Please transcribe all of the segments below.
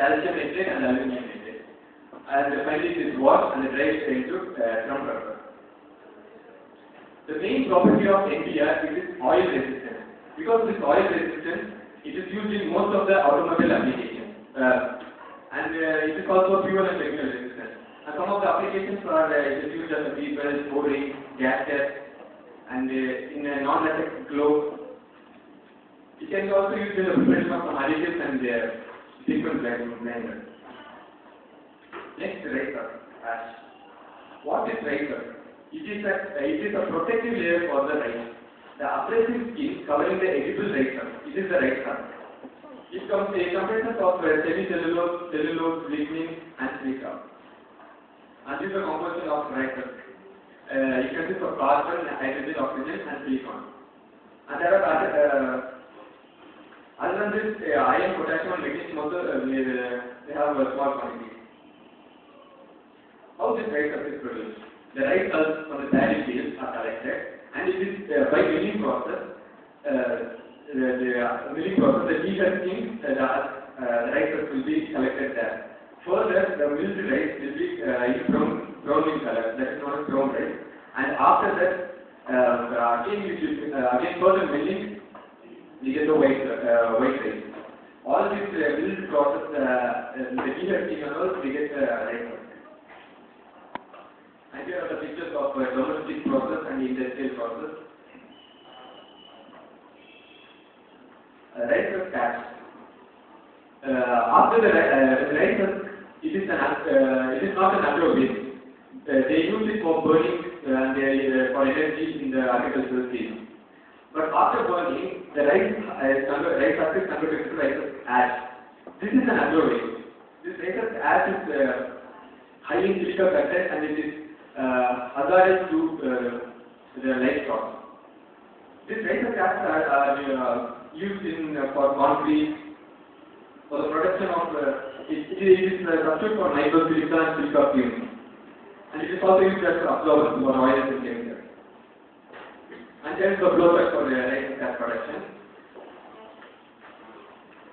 calcium nitrate and aluminum nitrate. And finally it is washed and dried into drum rubber. The main property of NPR is oil resistance. Because this oil resistance, it is used in most of the automobile applications. It is also fuel and chemical resistant. And some of the applications are it is used as a seat belt, boring, gasket, and in a non-latex glove. It can be also used in the preparation of some additives and sequence blender. Next, riser ash. What is riser? It is a protective layer for the rice. The abrasive skin covering the edible ricer. It is the ricer. It comprises of semicellulose, cellulose, lignin, and silica. And this is the composition of ricer. It consists of carbon, hydrogen, oxygen, and silicon. And there are other than this, iron, potassium, and magnesium also they have a small quantity. How this ricer is produced? The rice hulls from the paddy fields are collected, and it is by milling process. The milling process, the heater steam, the rice will be collected there. Further, the milled rice will be in brown in color, that is known as brown rice. And after that, again further milling, we get the white rice. All this milled process, the heater steam and all, we get rice. And here are the pictures of domestic process and industrial process. Rice catch. After the rice, it is not an agro-waste. They use it for burning and for energy in the agricultural field. But after burning, the rice husk is converted to rice ash. This is an agro-waste. This rice ash is high in silica content and it is hazardous to the livestock. These rice ash are used for concrete, for the production of it is a substitute for nitrosilica and silica fumes, and it is also used as absorbers for oils and chemicals. And there is the blowback for the rice ash production.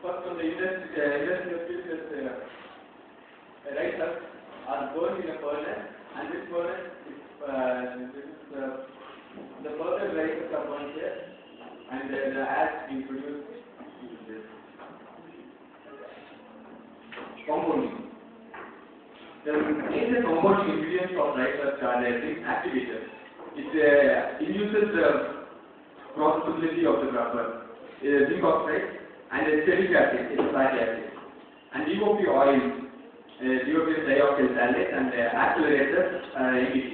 First, from the industrial field, rice husks are burned in a furnace, and this furnace the further rice are burned here, and the ash being produced is this. Compounding. The major compounding ingredients of rice husk are the activators. It induces the processability of the rubber, zinc oxide, and acetic acid, it's a fatty acid, and DOP oil, DOP dioxide salate, and accelerators, NDT.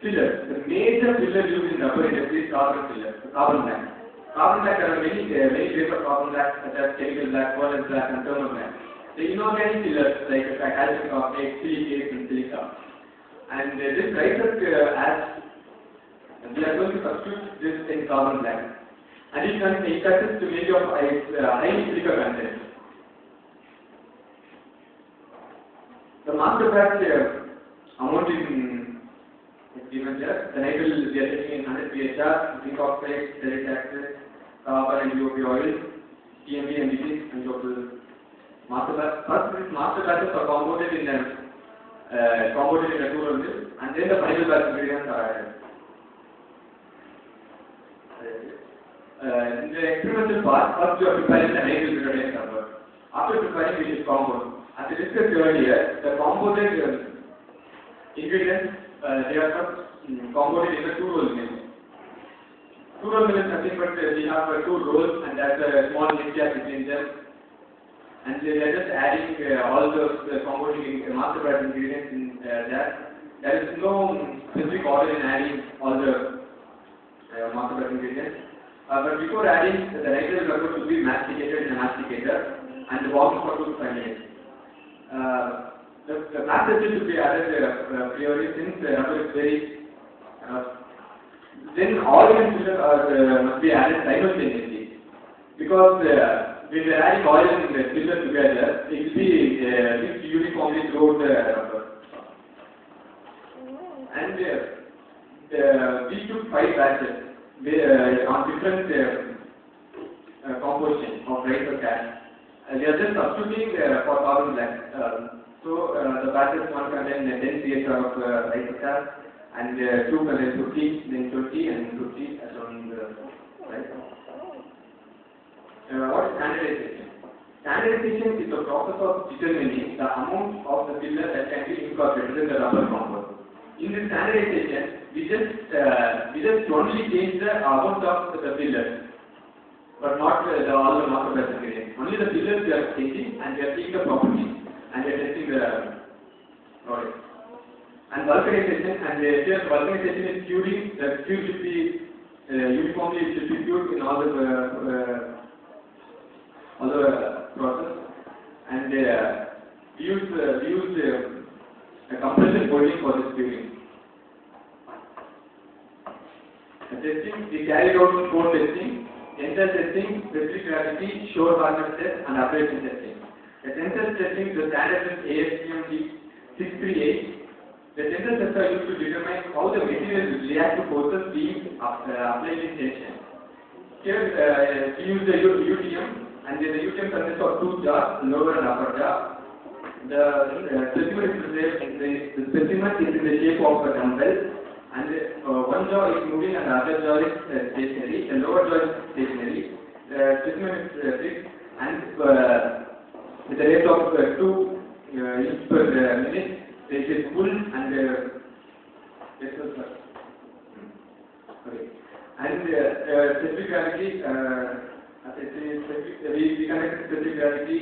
Fillers. The major filler used in rubber industry is carbon filler, carbon black. Carbon black, there are many types of carbon black such as chemical black, furnace black, and thermal black. The inorganic fillers like calcium carbonate, silicates, and silica. And this rice husk ash, we are going to substitute this in carbon black. And it consists to make of high silica content. The master batch amount is given here. The nitrile we are taking in 100 pHr, zinc oxide, ferric acid, carbon and DOP oil, TMB, NDT, and total master batch. First, these master batches are compounded in a two-roll mill, and then the final batch ingredients are added. In the experimental part, first you are preparing the nitrile butadiene rubber. After preparing, it is compound. As I discussed earlier, the compounded ingredients they are first compounded in a two-roll mill. Two-roll mill is nothing but we have two rolls and there's a small lid gap between them, and they are just adding all those compounding master batch ingredients in there. There is no specific order in adding all the master batch ingredients. But before adding, the nitrile rubber should be masticated in a masticator and warmed for 2 to 5 minutes. The black acid should be added priori since the rubber is very. Then oil and filler must be added simultaneously, because when we are adding oil and filler together, it will be mixed uniformly throughout the rubber. And we took 5 batches on different composition of rice or cash. We are just substituting for carbon black. The batches one contain 10 CH of rice or cash, and 2 contain 50, then 20, and 50 as on the right. What is standardization? Standardization is the process of determining the amount of the filler that can be incorporated in the rubber compound. In this standardization, we just only change the amount of the filler, but not all the master batch ingredients. Only the fillers we are changing, and we are taking the properties, and we are testing the product. And vulcanization, and here vulcanization is curing. The cure should be uniformly, it should be cured in all the process, and we use a compression coating for this curing. Testing, we carried out core testing, tensile testing, specific gravity, shore hardness test, and abrasion testing. The tensile testing, the standard is ASTM 638. The tensile tests are used to determine how the material will react to forces being applied in tension. Here we use the UTM, and the UTM consists of 2 jaws, lower and upper jaw. The specimen is in the shape of a dumbbell, and one jaw is moving and the other jaw is stationary. The lower jaw is stationary. The specimen is fixed, and with a rate of 2 units per minute, it is pulled and specific gravity. We conduct specific gravity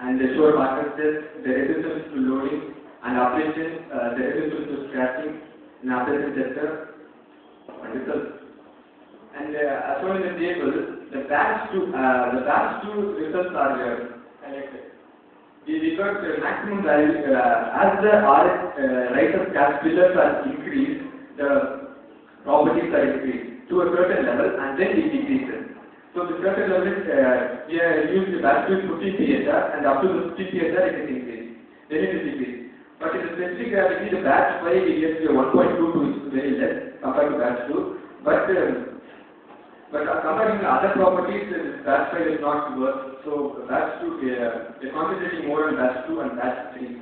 and the shore hardness test, the resistance to loading and operation, the resistance to scratching, and operation tester and results. And as shown in the table, the batch 2 results are collected. We got the maximum value as the rice of cash fillers are increased, the properties are increased to a certain level, and then it decreases. So the certain level is we use the batch 2 50 pSR, and up to the 50 pSR it is increased. Then it is decreased. But in the specific gravity, the batch 5 we get to 1.22, which is very less compared to batch 2. But comparing the other properties, batch 5 is not worse. So batch 2, we are concentrating more on batch 2 and batch 3.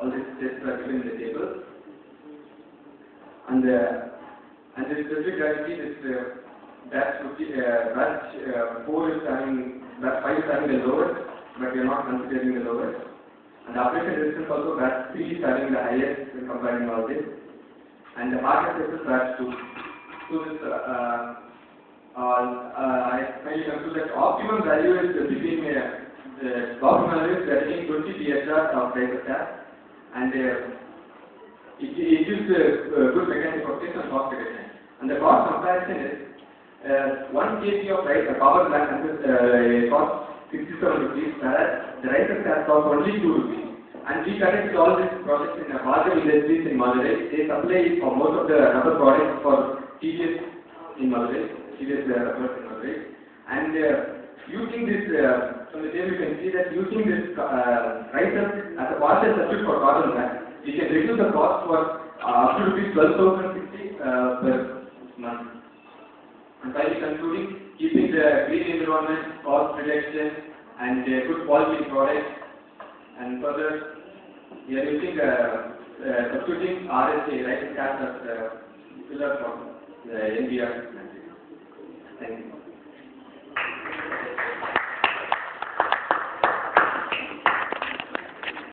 All these tests are given in the table. And the specific gravity is batch 4 is having, batch 5 is having the lowest, but we are not considering the lowest. And the operation resistance also, batch 3 is having the highest when comparing all this. And the hardness test is batch 2. So this, I finally conclude that optimum value is between the optimum value is getting 20 pSR of rice of cash, and it gives a good mechanism of test and cost reduction. And the cost comparison is 1 kg of rice, a copper black costs 67 rupees, whereas the rice of cash costs only 2 rupees. And we conduct all these projects in Margam Industries in Madurai. They supply for most of the rubber products for TVS in Madurai, TVS rubbers in Madurai. And using this, from the table you can see that using this rice as a partial substitute for cotton black, we can reduce the cost for up to rupees 12,060 per month. And finally concluding, keeping the green environment, cost reduction, and good quality products. And further, we are using substituting RSA, rice cash as filler for the NBR. Thank you.